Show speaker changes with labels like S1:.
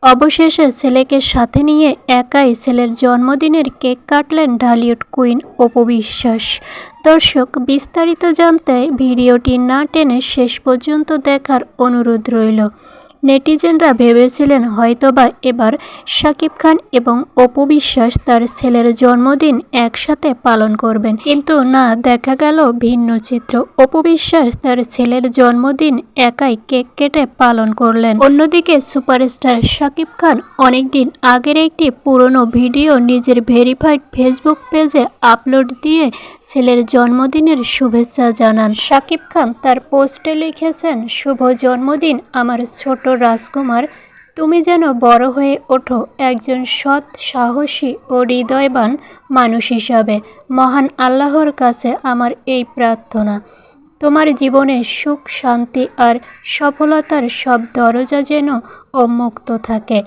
S1: অবশেষে ছেলেকে সাথে নিয়ে একাই ছেলের জন্মদিনের কেক কাটলেন ঢালিউড কুইন অপু বিশ্বাস। দর্শক, বিস্তারিত জানতে ভিডিওটি না টেনে শেষ পর্যন্ত দেখার অনুরোধ রইল। নেটিজেনরা ভেবেছিলেন হয়তোবা এবার শাকিব খান এবং অপু বিশ্বাস তার ছেলের জন্মদিন একসাথে পালন করবেন, কিন্তু না, দেখা গেল ভিন্ন চিত্র। অপু বিশ্বাস তার ছেলের জন্মদিন একাই কেক কেটে পালন করলেন। অন্যদিকে সুপারস্টার শাকিব খান অনেকদিন আগের একটি পুরনো ভিডিও নিজের ভেরিফাইড ফেসবুক পেজে আপলোড দিয়ে ছেলের জন্মদিনের শুভেচ্ছা জানান। শাকিব খান তার পোস্টে লিখেছেন, শুভ জন্মদিন আমার ছোট রাজকুমার, তুমি যেন বড় হয়ে ওঠো একজন সৎ, সাহসী ও হৃদয়বান মানুষ হিসাবে। মহান আল্লাহর কাছে আমার এই প্রার্থনা, তোমার জীবনে সুখ, শান্তি আর সফলতার সব দরজা যেন উন্মুক্ত থাকে।